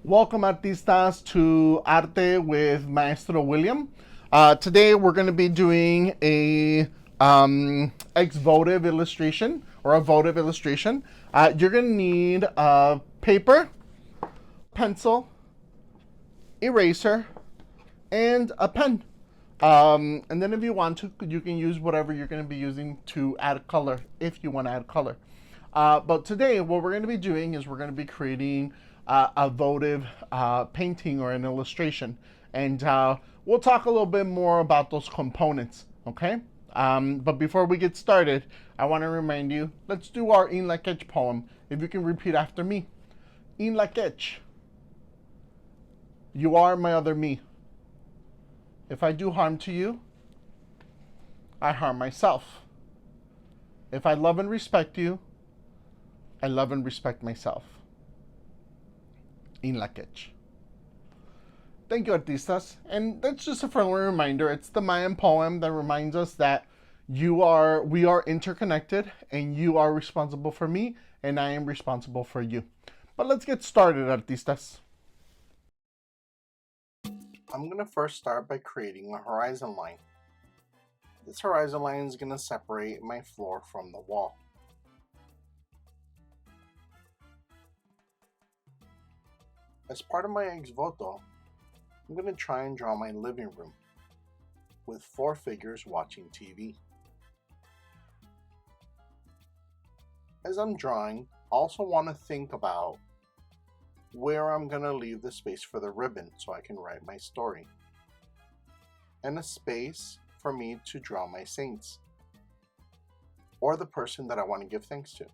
Welcome, artistas, to Arte with Maestro William. Today we're going to be doing a ex-votive illustration or a votive illustration. You're going to need paper, pencil, eraser, and a pen. And then if you want to, you can use whatever you're going to be using to add color, if you want to add color. But today what we're going to be doing is we're going to be creating a votive painting or an illustration. And we'll talk a little bit more about those components, okay? But before we get started, I want to remind you, let's do our In Lak'ech poem. If you can repeat after me. In Lak'ech, you are my other me. If I do harm to you, I harm myself. If I love and respect you, I love and respect myself. In Lak'ech. Thank you, artistas. And that's just a friendly reminder. It's the Mayan poem that reminds us that we are interconnected, and you are responsible for me, and I am responsible for you. But let's get started, artistas. I'm going to first start by creating a horizon line. This horizon line is going to separate my floor from the wall. As part of my Exvoto, I'm going to try and draw my living room with 4 figures watching TV. As I'm drawing, I also want to think about where I'm going to leave the space for the ribbon so I can write my story, and a space for me to draw my saints or the person that I want to give thanks to.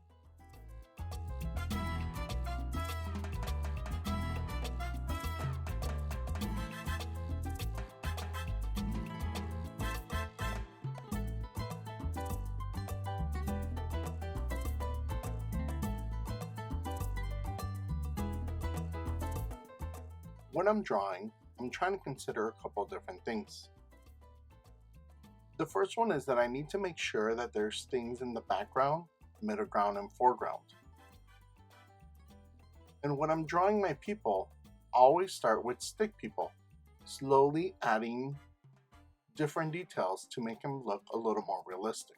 When I'm drawing, I'm trying to consider a couple different things. The first one is that I need to make sure that there's things in the background, middle ground, and foreground. And when I'm drawing my people, I always start with stick people, slowly adding different details to make them look a little more realistic.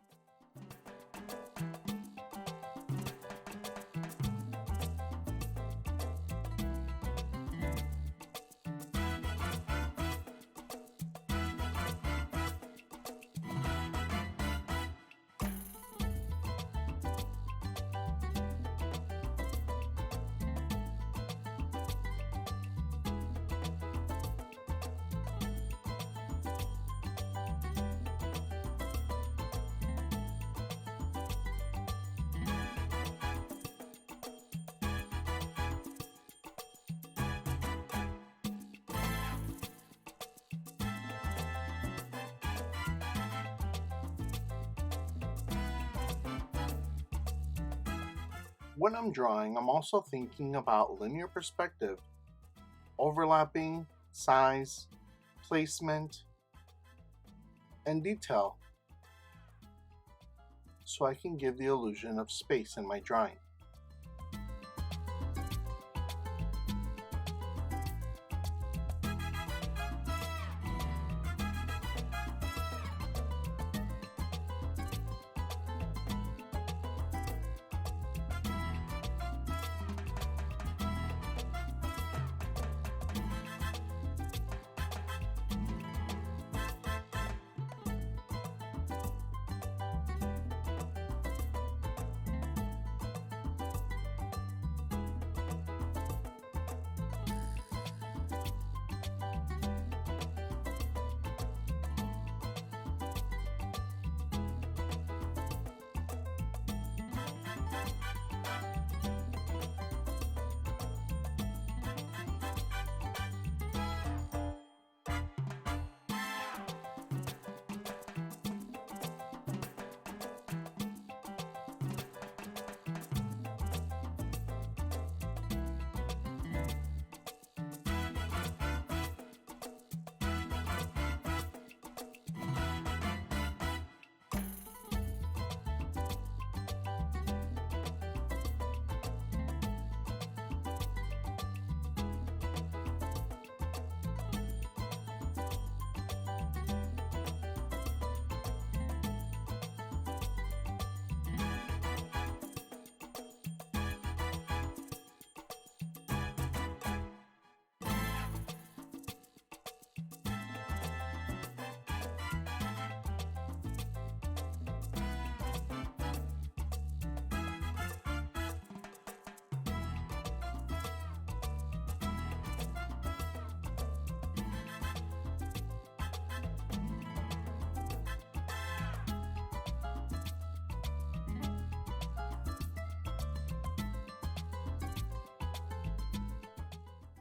When I'm drawing, I'm also thinking about linear perspective, overlapping, size, placement, and detail, so I can give the illusion of space in my drawing.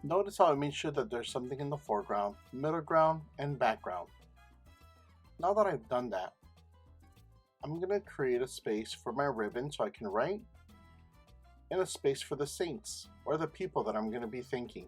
Notice how I made sure that there's something in the foreground, middle ground, and background. Now that I've done that, I'm going to create a space for my ribbon so I can write, and a space for the saints, or the people that I'm going to be thanking.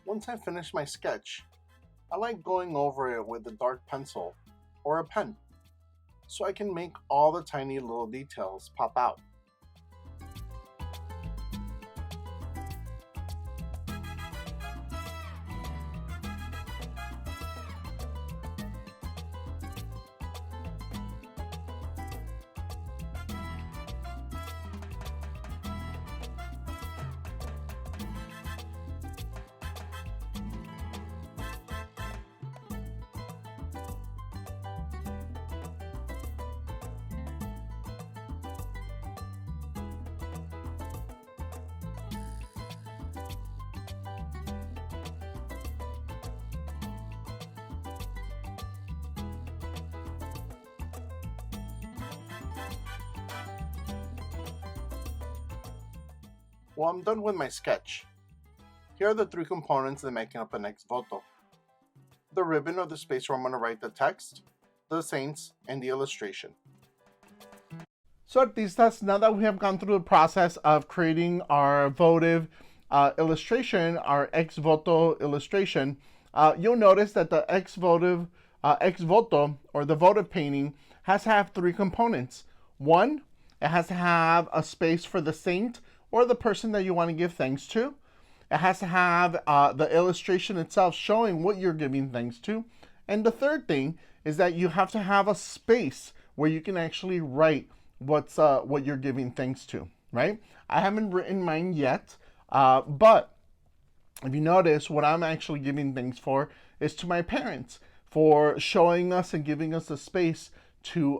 Once I finish my sketch, I like going over it with a dark pencil or a pen, so I can make all the tiny little details pop out. Well, I'm done with my sketch. Here are the three components that make up an Exvoto: the ribbon or the space where I'm going to write the text, the saints, and the illustration. So artistas, now that we have gone through the process of creating our votive illustration, our Exvoto illustration, you'll notice that the Exvoto, or the votive painting, has to have three components. One, it has to have a space for the saint or the person that you want to give thanks to. It has to have the illustration itself showing what you're giving thanks to. And the third thing is that you have to have a space where you can actually write what you're giving thanks to, right? I haven't written mine yet, but if you notice, what I'm actually giving thanks for is to my parents for showing us and giving us the space to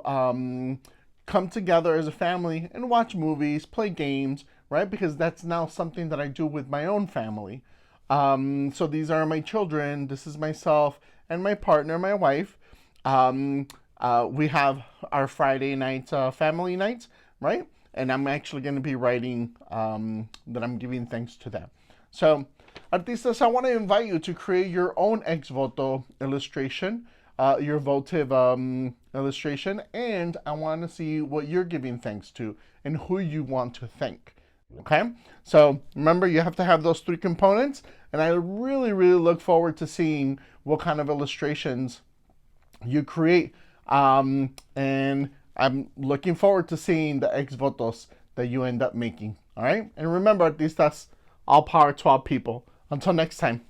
come together as a family and watch movies, play games, right? Because that's now something that I do with my own family. So these are my children. This is myself and my partner, my wife. We have our Friday night family night, right? And I'm actually going to be writing that I'm giving thanks to them. So, artistas, I want to invite you to create your own Exvoto illustration, your votive illustration, and I want to see what you're giving thanks to and who you want to thank. Okay, so remember, you have to have those three components, and I really look forward to seeing what kind of illustrations you create, and I'm looking forward to seeing the Exvotos that you end up making. All right, and remember, artistas, all power to all people. Until next time.